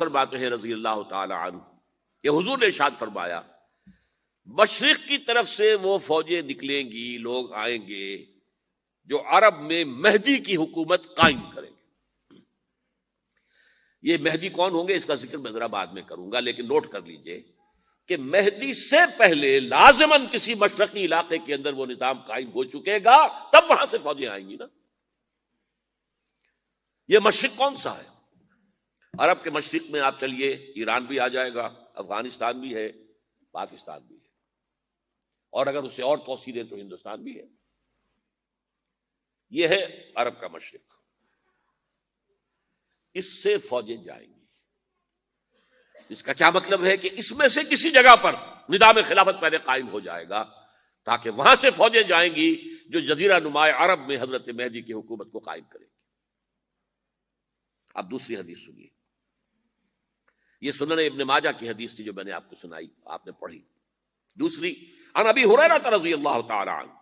فرماتے ہیں رضی اللہ تعالی عنہ کہ حضور نے ارشاد فرمایا مشرق کی طرف سے وہ فوجیں نکلیں گی، لوگ آئیں گے جو عرب میں مہدی کی حکومت قائم کریں گے۔ یہ مہدی کون ہوں گے اس کا ذکر میں ذرا بعد میں کروں گا، لیکن نوٹ کر لیجئے کہ مہدی سے پہلے لازماً کسی مشرقی علاقے کے اندر وہ نظام قائم ہو چکے گا، تب وہاں سے فوجیں آئیں گی نا۔ یہ مشرق کون سا ہے؟ عرب کے مشرق میں آپ چلیے، ایران بھی آ جائے گا، افغانستان بھی ہے، پاکستان بھی ہے، اور اگر اسے اور توسیع دیں تو ہندوستان بھی ہے۔ یہ ہے عرب کا مشرق، اس سے فوجیں جائیں گی۔ اس کا کیا مطلب ہے کہ اس میں سے کسی جگہ پر نظام خلافت پہلے قائم ہو جائے گا تاکہ وہاں سے فوجیں جائیں گی جو جزیرہ نما عرب میں حضرت مہدی کی حکومت کو قائم کریں گی۔ اب دوسری حدیث سنیے، یہ سنن ابن ماجہ کی حدیث تھی جو میں نے آپ کو سنائی، آپ نے پڑھی۔ دوسری عن ابی ہریرہ رضی اللہ تعالی عنہ،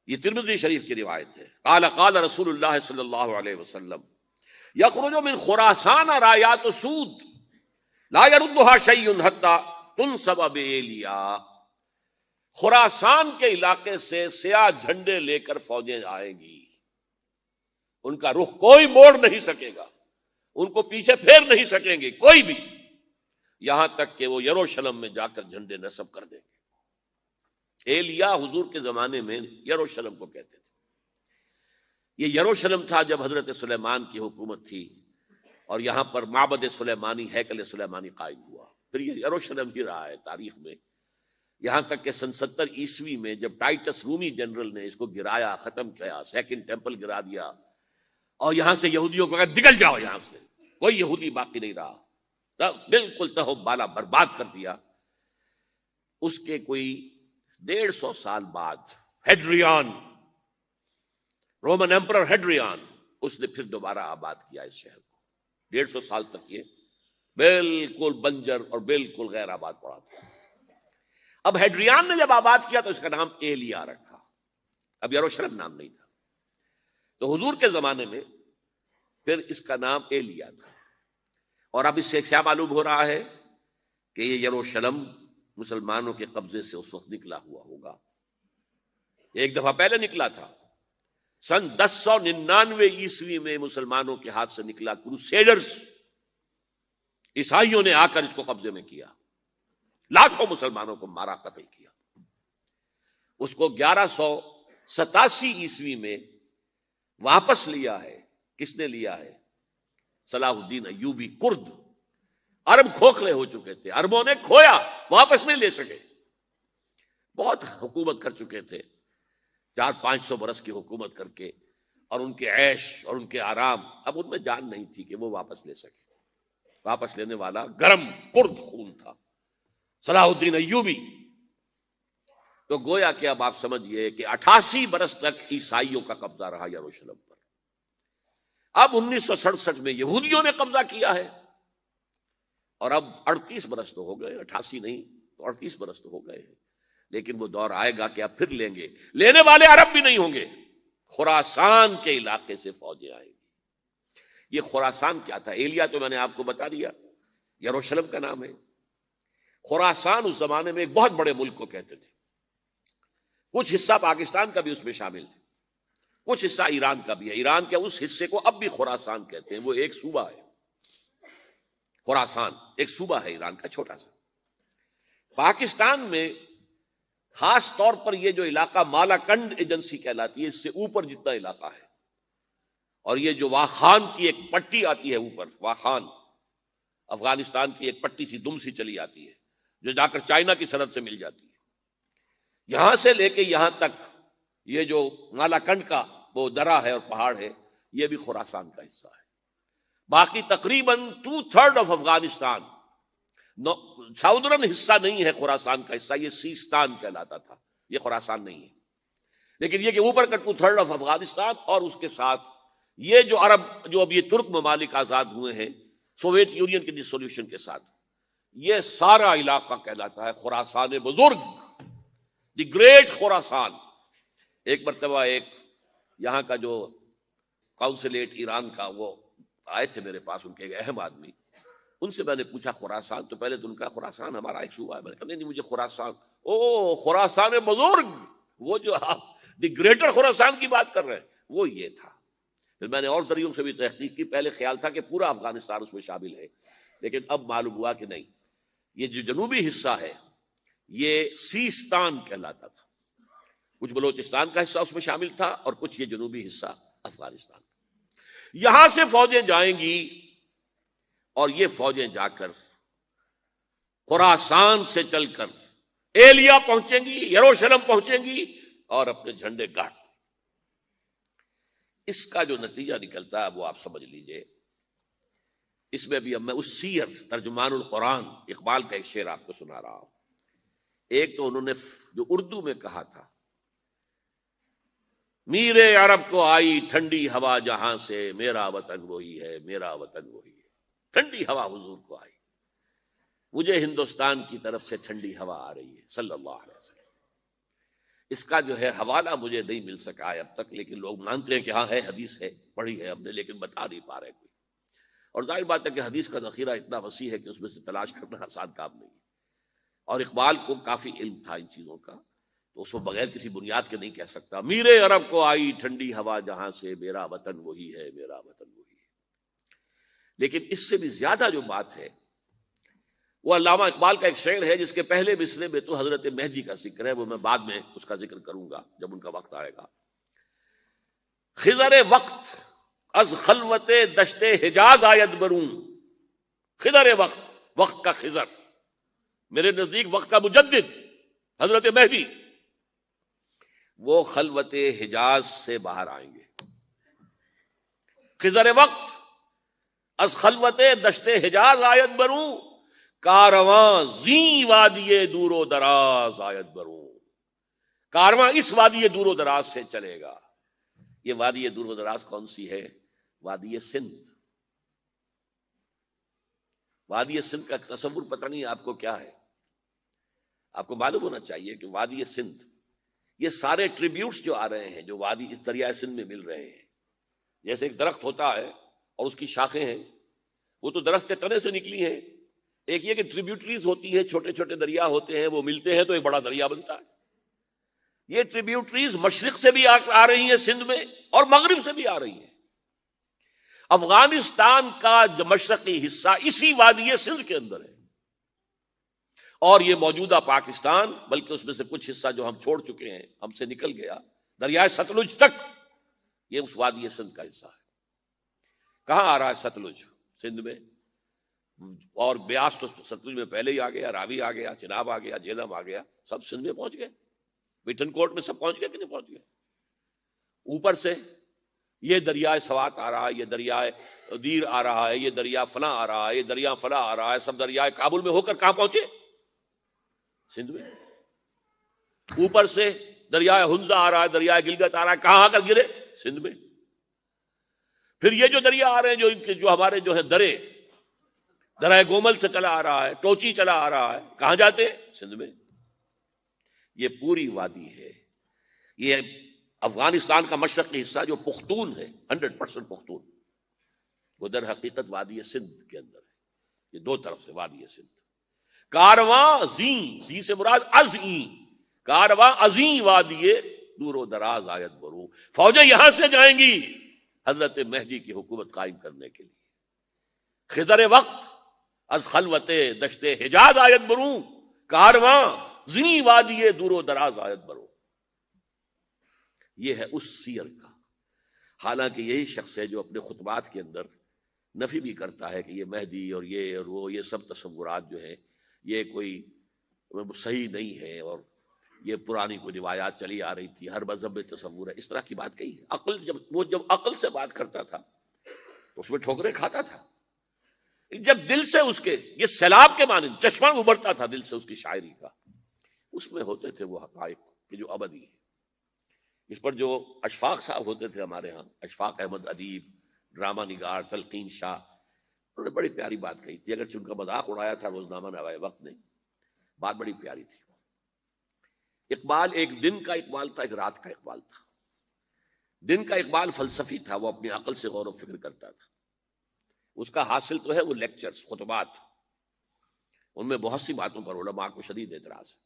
یہ ترمذی شریف کی روایت ہے، قال قال رسول اللہ صلی اللہ علیہ وسلم یخرج من خراسان رایات سود لا يردها شیء حتی تنصب بایلیا۔ خراسان کے علاقے سے سیاہ جھنڈے لے کر فوجیں آئیں گی، ان کا رخ کوئی موڑ نہیں سکے گا، ان کو پیچھے پھیر نہیں سکیں گے کوئی بھی، یہاں تک کہ وہ یروشلم میں جا کر جھنڈے نصب کر دیں گے۔ ایلیا حضور کے زمانے میں یروشلم کو کہتے تھے۔ یہ یروشلم تھا جب حضرت سلیمان کی حکومت تھی، اور یہاں پر معبد سلیمانی، ہیکل سلیمانی قائم ہوا، پھر یہ یروشلم ہی رہا ہے تاریخ میں، یہاں تک کہ سن 70 عیسوی میں جب ٹائٹس رومی جنرل نے اس کو گرایا، ختم کیا، سیکنڈ ٹیمپل گرا دیا، اور یہاں سے یہودیوں کو کہا نکل جاؤ یہاں سے، کوئی یہودی باقی نہیں رہا، بالکل تہو بالا برباد کر دیا۔ اس کے کوئی 150 سال بعد ہیڈریان، رومن ایمپرر ہیڈریان، اس نے پھر دوبارہ آباد کیا اس شہر کو۔ 150 سال تک یہ بالکل بنجر اور بالکل غیر آباد پڑا تھا۔ اب ہیڈریان نے جب آباد کیا تو اس کا نام ایلیا رکھا، اب یروشلم نام نہیں تھا۔ تو حضور کے زمانے میں پھر اس کا نام ایلیا تھا، اور اب اس سے کیا معلوم ہو رہا ہے کہ یہ یروشلم مسلمانوں کے قبضے سے اس وقت نکلا ہوا ہوگا۔ ایک دفعہ پہلے نکلا تھا، سن 1099 عیسوی میں مسلمانوں کے ہاتھ سے نکلا، کروسیڈرز، عیسائیوں نے آ کر اس کو قبضے میں کیا، لاکھوں مسلمانوں کو مارا، قتل کیا۔ اس کو 1187 عیسوی میں واپس لیا ہے۔ کس نے لیا ہے؟ صلاح الدین ایوبی، کرد۔ عرب کھوکھلے ہو چکے تھے، عربوں نے کھویا، واپس نہیں لے سکے، بہت حکومت کر چکے تھے، 400-500 برس کی حکومت کر کے، اور ان کے عیش اور ان کے آرام، اب ان میں جان نہیں تھی کہ وہ واپس لے سکے۔ واپس لینے والا گرم کرد خون تھا، صلاح الدین ایوبی۔ تو گویا کہ اب آپ سمجھئے کہ 88 برس تک عیسائیوں کا قبضہ رہا یروشلم پر۔ اب 1967 میں یہودیوں نے قبضہ کیا ہے، اور اب 38 برس تو ہو گئے، 88 نہیں تو 38 برس تو ہو گئے ہیں، لیکن وہ دور آئے گا کہ اب پھر لیں گے، لینے والے عرب بھی نہیں ہوں گے، خراسان کے علاقے سے فوجیں آئیں گی۔ یہ خراسان کیا تھا؟ ایلیا تو میں نے آپ کو بتا دیا، یروشلم کا نام ہے۔ خراسان اس زمانے میں ایک بہت بڑے ملک کو کہتے تھے، کچھ حصہ پاکستان کا بھی اس میں شامل ہے، کچھ حصہ ایران کا بھی ہے۔ ایران کے اس حصے کو اب بھی خراسان کہتے ہیں، وہ ایک صوبہ ہے، خراسان ایک صوبہ ہے ایران کا چھوٹا سا۔ پاکستان میں خاص طور پر یہ جو علاقہ مالاکنڈ ایجنسی کہلاتی ہے، اس سے اوپر جتنا علاقہ ہے، اور یہ جو واخان کی ایک پٹی آتی ہے اوپر، واخان افغانستان کی ایک پٹی سی دم سی چلی آتی ہے جو جا کر چائنا کی سرحد سے مل جاتی ہے، یہاں سے لے کے یہاں تک یہ جو مالاکنڈ کا وہ درہ ہے اور پہاڑ ہے، یہ بھی خراسان کا حصہ ہے۔ باقی تقریباً 2/3 آف افغانستان، ساؤدرن حصہ نہیں ہے خراسان کا حصہ، یہ سیستان کہلاتا تھا، یہ خراسان نہیں ہے۔ لیکن یہ کہ اوپر کا 2/3 آف افغانستان، اور اس کے ساتھ یہ جو عرب، جو اب یہ ترک ممالک آزاد ہوئے ہیں سوویت یونین کے ڈسولوشن کے ساتھ، یہ سارا علاقہ کہلاتا ہے خراسان بزرگ، دی گریٹ خراسان۔ ایک مرتبہ ایک یہاں کا جو کونسلیٹ ایران کا وہ آئے تھے میرے پاس ان کے ایک اہم آدمی، ان سے میں نے پوچھا خراسان، تو پہلے تو ان کا خراسان ہمارا ایک صوبہ ہے، میں نے کہا نہیں مجھے خراسان، او خراسان بزرگ، وہ جو آپ دی گریٹر خراسان کی بات کر رہے ہیں وہ یہ تھا۔ پھر میں نے اور ذریعوں سے بھی تحقیق کی، پہلے خیال تھا کہ پورا افغانستان اس میں شامل ہے، لیکن اب معلوم ہوا کہ نہیں، یہ جو جنوبی حصہ ہے یہ سیستان کہلاتا تھا، کچھ بلوچستان کا حصہ اس میں شامل تھا اور کچھ یہ جنوبی حصہ افغانستان۔ یہاں سے فوجیں جائیں گی اور یہ فوجیں جا کر خراسان سے چل کر ایلیا پہنچیں گی، یروشلم پہنچیں گی اور اپنے جھنڈے گاڑ۔ اس کا جو نتیجہ نکلتا ہے وہ آپ سمجھ لیجئے۔ اس میں بھی اب میں اس سیر ترجمان القرآن اقبال کا ایک شعر آپ کو سنا رہا ہوں۔ ایک تو انہوں نے جو اردو میں کہا تھا، میرے عرب کو آئی ٹھنڈی ہوا جہاں سے، میرا وطن وہی ہے، میرا وطن وہی ہے۔ ٹھنڈی ہوا حضور کو آئی، مجھے ہندوستان کی طرف سے ٹھنڈی ہوا آ رہی ہے صلی اللہ علیہ وسلم۔ اس کا جو ہے حوالہ مجھے نہیں مل سکا ہے اب تک، لیکن لوگ مانتے ہیں کہ ہاں ہے، حدیث ہے، پڑھی ہے ہم نے، لیکن بتا نہیں پا رہے کوئی۔ اور ظاہر بات ہے کہ حدیث کا ذخیرہ اتنا وسیع ہے کہ اس میں سے تلاش کرنا آسان کام نہیں ہے، اور اقبال کو کافی علم تھا ان چیزوں کا، تو اس کو بغیر کسی بنیاد کے نہیں کہہ سکتا، میرے عرب کو آئی ٹھنڈی ہوا جہاں سے، میرا وطن وہی ہے، میرا وطن وہی ہے۔ لیکن اس سے بھی زیادہ جو بات ہے وہ علامہ اقبال کا ایک شعر ہے جس کے پہلے مصرعے میں تو حضرت مہدی کا ذکر ہے، وہ میں بعد میں اس کا ذکر کروں گا جب ان کا وقت آئے گا۔ خضر وقت از خلوت دشت حجاز آید برون، خضر وقت، وقت کا خضر، میرے نزدیک وقت کا مجدد حضرت مہدی، وہ خلوت حجاز سے باہر آئیں گے۔ خضر وقت از خلوت دشت حجاز آید بروں، کارواں زی وادی دور و دراز آید بروں، کارواں اس وادی دور و دراز سے چلے گا۔ یہ وادی دور و دراز کون سی ہے؟ وادی سندھ۔ وادی سندھ کا تصور پتہ نہیں آپ کو کیا ہے، آپ کو معلوم ہونا چاہیے کہ وادی سندھ، یہ سارے ٹریبیوٹس جو آ رہے ہیں جو وادی اس دریائے سندھ میں مل رہے ہیں، جیسے ایک درخت ہوتا ہے اور اس کی شاخیں ہیں، وہ تو درخت کے تنے سے نکلی ہیں، ایک یہ کہ ٹریبیوٹریز ہوتی ہیں، چھوٹے چھوٹے دریا ہوتے ہیں، وہ ملتے ہیں تو ایک بڑا دریا بنتا ہے۔ یہ ٹریبیوٹریز مشرق سے بھی آ رہی ہیں سندھ میں، اور مغرب سے بھی آ رہی ہیں۔ افغانستان کا جو مشرقی حصہ اسی وادی سندھ کے اندر ہے، اور یہ موجودہ پاکستان، بلکہ اس میں سے کچھ حصہ جو ہم چھوڑ چکے ہیں، ہم سے نکل گیا دریائے ستلج تک، یہ اس وادی سندھ کا حصہ ہے۔ کہاں آ رہا ہے ستلج؟ سندھ میں، اور بیاس تو ستلج میں پہلے ہی آ گیا، راوی آ گیا، چناب آ گیا، جہلم آ گیا، سب سندھ میں پہنچ گئے، پیٹن کوٹ میں سب پہنچ گئے کہ نہیں پہنچ گئے؟ اوپر سے یہ دریائے سوات آ رہا ہے، یہ دریائے دیر آ رہا ہے، یہ دریا فلاں آ رہا ہے، یہ دریا فلاں آ رہا ہے، سب دریائے کابل میں ہو کر کہاں پہنچے؟ سندھ میں۔ اوپر سے دریائے ہنزا آ رہا ہے، دریائے گلگت آ رہا ہے، کہاں آ کر گرے؟ سندھ میں۔ پھر یہ جو دریا آ رہے ہیں جو ہمارے جو ہے درائے گومل سے چلا آ رہا ہے، ٹوچی چلا آ رہا ہے، کہاں جاتے؟ سندھ میں۔ یہ پوری وادی ہے، یہ افغانستان کا مشرقی حصہ جو پختون ہے، 100% پختون، وہ در حقیقت وادی سندھ کے اندر ہے۔ یہ دو طرف سے وادی سندھ۔ کارواں زی سے مراد ازیں، کارواں ازیں وادی دور و دراز آیت برو، فوجیں یہاں سے جائیں گی حضرت مہدی کی حکومت قائم کرنے کے لیے۔ خضر وقت از خلوت دشت حجاز آیت برو، کارواں زی وادی دور و دراز آیت برو۔ یہ ہے اس سیر کا۔ حالانکہ یہی شخص ہے جو اپنے خطبات کے اندر نفی بھی کرتا ہے کہ یہ مہدی اور وہ یہ سب تصورات جو ہیں یہ کوئی صحیح نہیں ہے، اور یہ پرانی کوئی روایات چلی آ رہی تھی، ہر مذہب میں تصور ہے، اس طرح کی بات کہی ہے۔ جب عقل سے بات کرتا تھا تو اس میں ٹھوکریں کھاتا تھا، جب دل سے اس کے یہ سیلاب کے مانند چشمہ ابھرتا تھا دل سے اس کی شاعری کا، اس میں ہوتے تھے وہ حقائق کہ جو ابدی ہے۔ اس پر جو اشفاق صاحب ہوتے تھے ہمارے ہاں، اشفاق احمد ادیب، ڈرامہ نگار، تلقین شاہ، انہوں نے بڑی پیاری بات کہی تھی، اگرچہ ان کا مذاق اڑایا تھا روزنامہ نوائے وقت نے، بات بڑی پیاری تھی۔ اقبال ایک دن کا اقبال تھا، ایک رات کا اقبال تھا۔ دن کا اقبال فلسفی تھا، وہ اپنی عقل سے غور و فکر کرتا تھا، اس کا حاصل تو ہے وہ لیکچرز، خطبات، ان میں بہت سی باتوں پر علماء کو شدید اعتراض ہے۔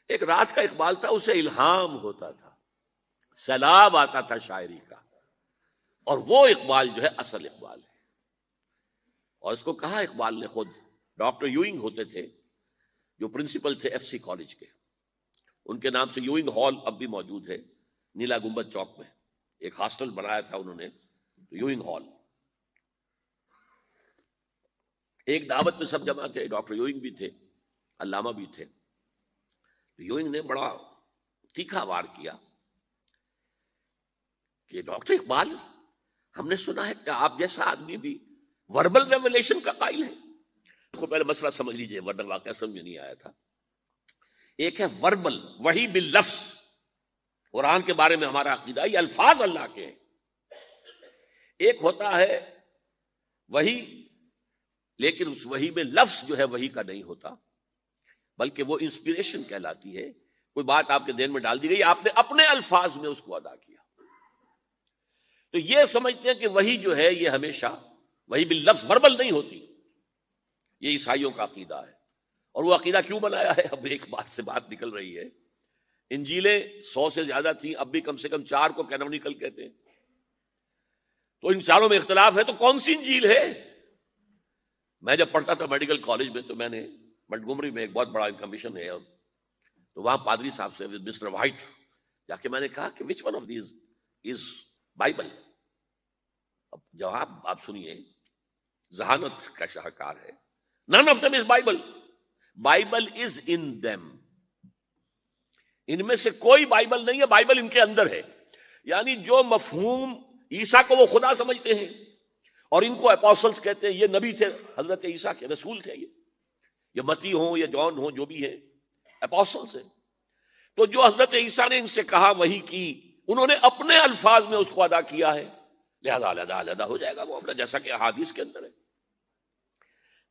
ایک رات کا اقبال تھا، اسے الہام ہوتا تھا، سیلاب آتا تھا شاعری کا، اور وہ اقبال جو ہے اصل اقبال ہے۔ اور اس کو کہا اقبال نے خود، ڈاکٹر یوئنگ ہوتے تھے جو پرنسپل تھے ایف سی کالج کے، ان کے نام سے یوئنگ ہال اب بھی موجود ہے نیلا گنبد چوک میں، ایک ہاسٹل بنایا تھا انہوں نے، یوئنگ ہال۔ ایک دعوت میں سب جمع تھے، ڈاکٹر یوئنگ بھی تھے، علامہ بھی تھے۔ یوئنگ نے بڑا تیکھا وار کیا کہ ڈاکٹر اقبال، ہم نے سنا ہے کہ آپ جیسا آدمی بھی وربل ریولیشن کا قائل ہے۔ کو پہلے مسئلہ سمجھ لیجئے ورنہ واقعہ سمجھ نہیں آیا تھا۔ ایک ہے وربل، وحی باللفظ، قرآن کے بارے میں ہمارا عقیدہ یہ الفاظ اللہ کے ہیں۔ ایک ہوتا ہے وحی، لیکن اس وحی میں لفظ جو ہے وحی کا نہیں ہوتا، بلکہ وہ انسپیریشن کہلاتی ہے۔ کوئی بات آپ کے ذہن میں ڈال دی گئی، آپ نے اپنے الفاظ میں اس کو ادا کیا۔ تو یہ سمجھتے ہیں کہ وحی جو ہے یہ ہمیشہ وحی باللفظ وربل نہیں ہوتی، یہ عیسائیوں کا عقیدہ ہے۔ اور وہ عقیدہ کیوں بنایا ہے؟ اب ایک بات سے بات نکل رہی ہے، انجیلیں 100 سے زیادہ تھیں، اب بھی کم سے کم 4 کو کینونیکل کہتے ہیں۔ تو ان چاروں میں اختلاف ہے، تو کون سی انجیل ہے؟ میں جب پڑھتا تھا میڈیکل کالج میں تو میں نے منٹگومری میں ایک بہت بڑا کمیشن ہے، تو وہاں پادری صاحب سے مسٹر وائٹ جا کے میں نے کہا کہ which one of these is Bible? اب جواب آپ سنیے، ذہانت کا شاہکار ہے، none of them is Bible. Bible is in them. ان میں سے کوئی بائبل نہیں ہے، بائبل ان کے اندر ہے۔ یعنی جو مفہوم عیسیٰ کو وہ خدا سمجھتے ہیں اور ان کو اپوسلز کہتے ہیں، یہ نبی تھے، حضرت عیسیٰ کے رسول تھے، یہ متی ہوں یا جون ہوں جو بھی ہیں، اپوسلز ہیں۔ تو جو حضرت عیسیٰ نے ان سے کہا وہی کی، انہوں نے اپنے الفاظ میں اس کو ادا کیا ہے، لہذا علیحدہ علیحدہ ہو جائے گا وہ اپنا، جیسا کہ احادیث کے اندر ہے۔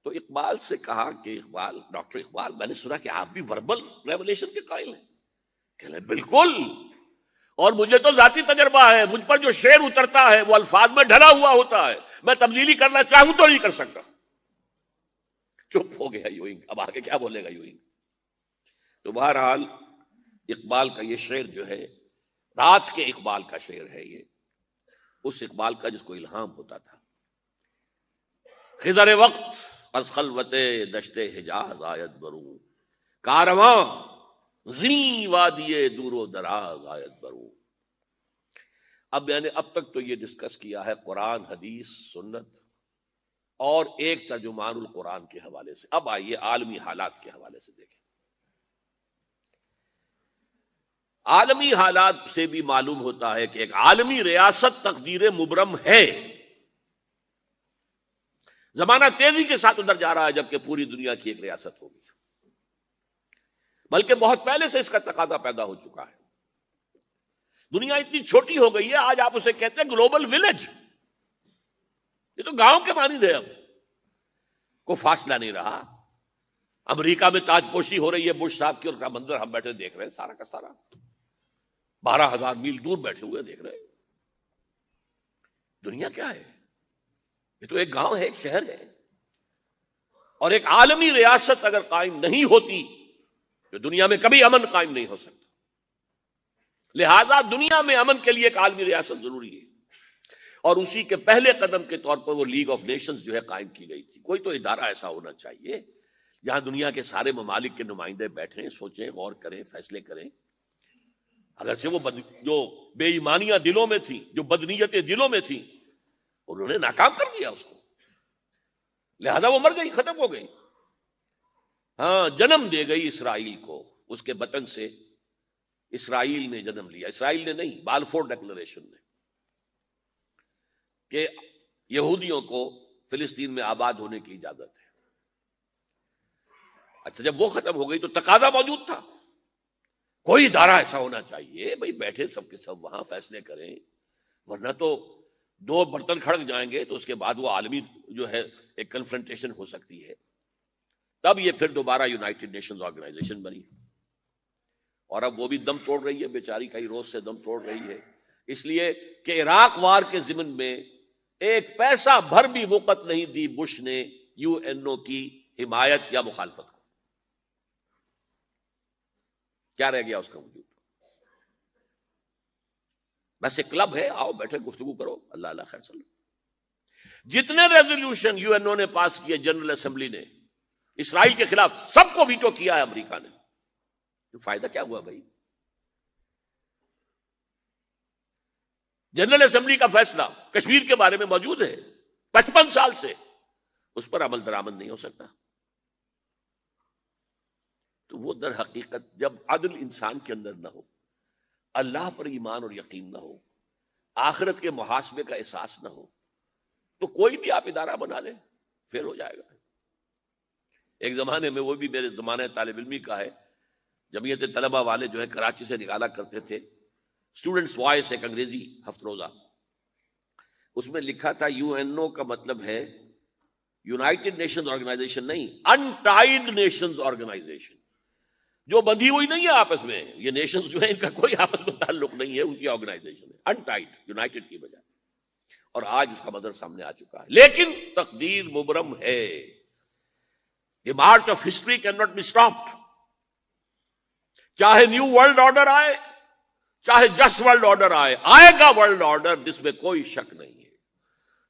تو اقبال سے کہا کہ اقبال، ڈاکٹر اقبال، میں نے سنا کہ آپ بھی وربل ریولیشن کے قائل ہیں۔ کہنے بالکل، اور مجھے تو ذاتی تجربہ ہے، مجھ پر جو شعر اترتا ہے وہ الفاظ میں ڈھلا ہوا ہوتا ہے، میں تبدیلی کرنا چاہوں تو نہیں کر سکتا۔ چپ ہو گیا یوئنگ، اب آگے کیا بولے گا یوئنگ؟ تو بہرحال اقبال کا یہ شعر جو ہے، رات کے اقبال کا شعر ہے، یہ اس اقبال کا جس کو الہام ہوتا تھا۔ خضر وقت از خلوت دشت حجاز آیت بروں، کارواں زیں وادی دور و دراز آیت بروں۔ اب میں نے اب تک تو یہ ڈسکس کیا ہے قرآن، حدیث، سنت اور ایک ترجمان القرآن کے حوالے سے۔ اب آئیے عالمی حالات کے حوالے سے دیکھیں۔ عالمی حالات سے بھی معلوم ہوتا ہے کہ ایک عالمی ریاست تقدیر مبرم ہے۔ زمانہ تیزی کے ساتھ ادھر جا رہا ہے، جبکہ پوری دنیا کی ایک ریاست ہوگی، بلکہ بہت پہلے سے اس کا تقاضا پیدا ہو چکا ہے۔ دنیا اتنی چھوٹی ہو گئی ہے، آج آپ اسے کہتے ہیں گلوبل ولیج، یہ تو گاؤں کے مانند ہے، اب کوئی فاصلہ نہیں رہا۔ امریکہ میں تاج پوشی ہو رہی ہے بش صاحب کی، اور کا منظر ہم بیٹھے دیکھ رہے ہیں، سارا کا سارا 12,000 میل دور بیٹھے ہوئے دیکھ رہے ہیں۔ دنیا کیا ہے؟ یہ تو ایک گاؤں ہے، ایک شہر ہے۔ اور ایک عالمی ریاست اگر قائم نہیں ہوتی تو دنیا میں کبھی امن قائم نہیں ہو سکتا۔ لہذا دنیا میں امن کے لیے ایک عالمی ریاست ضروری ہے، اور اسی کے پہلے قدم کے طور پر وہ لیگ آف نیشنز جو ہے قائم کی گئی تھی۔ کوئی تو ادارہ ایسا ہونا چاہیے جہاں دنیا کے سارے ممالک کے نمائندے بیٹھیں، سوچیں، غور کریں، فیصلے کریں۔ اگرچہ وہ جو بے ایمانیاں دلوں میں تھیں، جو بدنیتیں دلوں میں تھیں، انہوں نے ناکام کر دیا اس کو، لہذا وہ مر گئی، ختم ہو گئی۔ ہاں، جنم دے گئی اسرائیل کو، اس کے بطن سے اسرائیل نے جنم لیا، اسرائیل نے نہیں، بالفور ڈکلریشن نے، کہ یہودیوں کو فلسطین میں آباد ہونے کی اجازت ہے۔ اچھا، جب وہ ختم ہو گئی تو تقاضا موجود تھا، کوئی ادارہ ایسا ہونا چاہیے، بھئی بیٹھے سب کے سب وہاں فیصلے کریں، ورنہ تو دو برتن کھڑک جائیں گے تو اس کے بعد وہ عالمی جو ہے ایک کنفرنٹیشن ہو سکتی ہے۔ تب یہ پھر دوبارہ یونائٹڈ نیشنز آرگنائزیشن بنی، اور اب وہ بھی دم توڑ رہی ہے، بیچاری کئی روز سے دم توڑ رہی ہے، اس لیے کہ عراق وار کے ضمن میں ایک پیسہ بھر بھی وقت نہیں دی بش نے یو این او کی حمایت یا مخالفت کو. کیا رہ گیا اس کا وجود؟ بس ایک کلب ہے، آؤ بیٹھے گفتگو کرو، اللہ اللہ خیر صلی. جتنے ریزولوشن یو این او نے پاس کیے جنرل اسمبلی نے اسرائیل کے خلاف، سب کو ویٹو کیا ہے امریکہ نے. تو فائدہ کیا ہوا بھائی؟ جنرل اسمبلی کا فیصلہ کشمیر کے بارے میں موجود ہے 55 سال سے، اس پر عمل درآمد نہیں ہو سکتا. تو وہ در حقیقت جب عدل انسان کے اندر نہ ہو، اللہ پر ایمان اور یقین نہ ہو، آخرت کے محاسبے کا احساس نہ ہو، تو کوئی بھی آپ ادارہ بنا لیں پھر ہو جائے گا. ایک زمانے میں، وہ بھی میرے زمانے طالب علمی کا ہے، جمعیت طلبہ والے جو ہے کراچی سے نکالا کرتے تھے اسٹوڈنٹس وائس، ایک انگریزی ہفت روزہ، اس میں لکھا تھا یو این او کا مطلب ہے یونائٹڈ نیشنز آرگنائزیشن نہیں، انٹائڈ نیشنز آرگنائزیشن، جو بندھی ہوئی نہیں ہے آپس میں. یہ نیشنز جو ہے ان کا کوئی آپس میں تعلق نہیں ہے، ان کی آرگنائزیشن ہے، انٹائڈ، یونائٹڈ کی بجائے. اور آج اس کا مظہر سامنے آ چکا ہے. لیکن تقدیر مبرم ہے. The march of history can not be stopped. چاہے نیو ورلڈ آرڈر آئے، چاہے جسٹ ورلڈ آرڈر آئے، آئے گا ورلڈ آرڈر، جس میں کوئی شک نہیں ہے.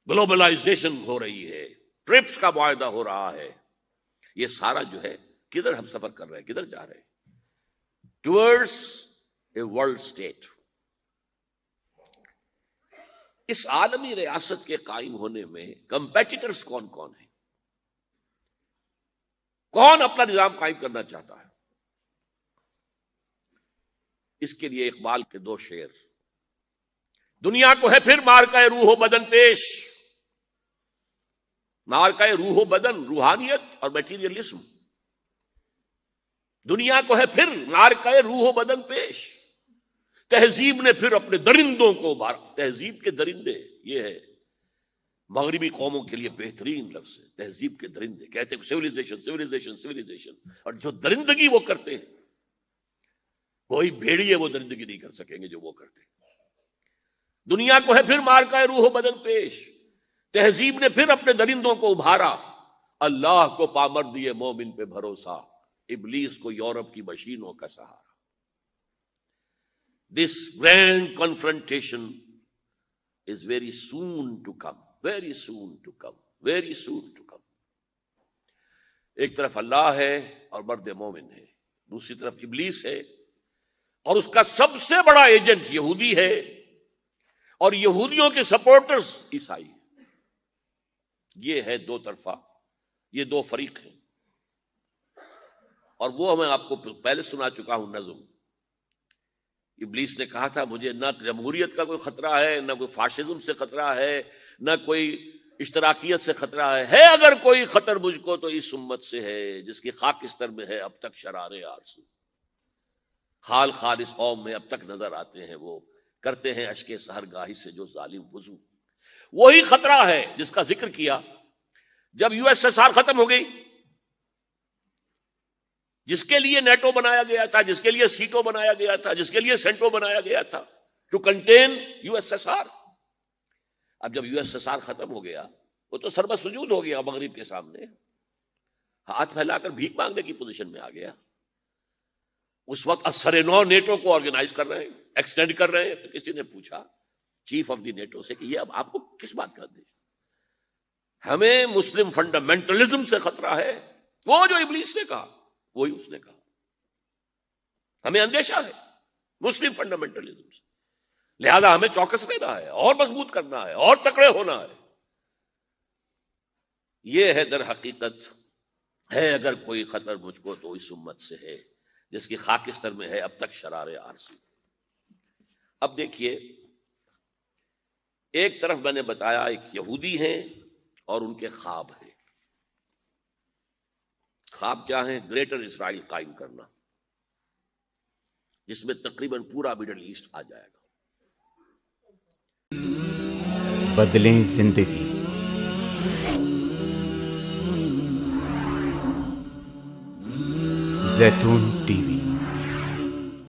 گلوبلائزیشن ہو رہی ہے، ٹرپس کا معاہدہ ہو رہا ہے. یہ سارا جو ہے کدھر ہم سفر کر رہے ہیں، کدھر جا رہے ہیں؟ Towards a world state. اس عالمی ریاست کے قائم ہونے میں کمپیٹیٹرز کون کون ہیں؟ کون اپنا نظام قائم کرنا چاہتا ہے؟ اس کے لیے اقبال کے 2 شعر. دنیا کو ہے پھر مارکہ روح و بدن پیش. مارکہ روح و بدن، روحانیت اور میٹیریلزم. دنیا کو ہے پھر مارکہ روح و بدن پیش. تہذیب نے پھر اپنے درندوں کو ابھارا. تہذیب کے درندے، یہ ہے مغربی قوموں کے لیے بہترین لفظ ہے، تہذیب کے درندے. کہتے ہیں سیویلائزیشن سیویلائزیشن سیویلائزیشن، اور جو درندگی وہ کرتے ہیں، کوئی بھیڑیے وہ درندگی نہیں کر سکیں گے جو وہ کرتے ہیں. دنیا کو ہے پھر مارکہ روح و بدن پیش. تہذیب نے پھر اپنے درندوں کو ابھارا. اللہ کو پامر دیے مومن پہ بھروسہ، ابلیس کو یورپ کی مشینوں کا سہارا. This grand confrontation is very soon to come, very soon to come, very soon to come. ایک طرف اللہ ہے اور مرد مومن ہے، دوسری طرف ابلیس ہے اور اس کا سب سے بڑا ایجنٹ یہودی ہے، اور یہودیوں کے سپورٹرز عیسائی. یہ ہے 2 طرفہ، یہ 2 فریق ہیں. اور وہ میں آپ کو پہلے سنا چکا ہوں نظم. ابلیس نے کہا تھا مجھے نہ جمہوریت کا کوئی خطرہ ہے، نہ کوئی فاشزم سے خطرہ ہے، نہ کوئی اشتراکیت سے خطرہ ہے اگر کوئی خطر مجھ کو تو اس امت سے ہے جس کی خاکستر میں ہے اب تک شرارے آرزو. خال خال اس قوم میں اب تک نظر آتے ہیں، وہ کرتے ہیں اشک سحر گاہی سے جو ظالم وضو. وہی خطرہ ہے جس کا ذکر کیا جب یو ایس ایس آر ختم ہو گئی، جس کے لیے نیٹو بنایا گیا تھا، جس کے لیے سیٹو بنایا گیا تھا، جس کے لیے سینٹو بنایا گیا تھا to contain U S S R. اب جب یو ایس ایس آر ختم ہو گیا، وہ تو سربت سجود ہو گیا مغرب کے سامنے، ہاتھ پھیلا کر بھیک مانگنے کی پوزیشن میں آ گیا. اس وقت اثر نو نیٹو کو آرگنائز کر رہے ہیں، ایکسٹینڈ کر رہے ہیں. تو کسی نے پوچھا چیف آف دی نیٹو سے کہ یہ اب آپ کو کس بات کا دے؟ ہمیں مسلم فنڈامنٹلزم سے خطرہ ہے. وہ جو ابلیس نے کہا وہی اس نے کہا. ہمیں اندیشہ ہے مسلم فنڈامنٹلزم سے، لہذا ہمیں چوکس رہنا ہے اور مضبوط کرنا ہے اور تکڑے ہونا ہے. یہ ہے در حقیقت ہے اگر کوئی خطر مجھ کو تو اس امت سے ہے جس کی خاکستر میں ہے اب تک شرار آرزو. اب دیکھیے، ایک طرف میں نے بتایا ایک یہودی ہیں اور ان کے خواب ہیں. خواب کیا ہیں؟ گریٹر اسرائیل قائم کرنا، جس میں تقریباً پورا مڈل ایسٹ آ جائے گا. بدلیں زندگی. زیتون ٹی وی.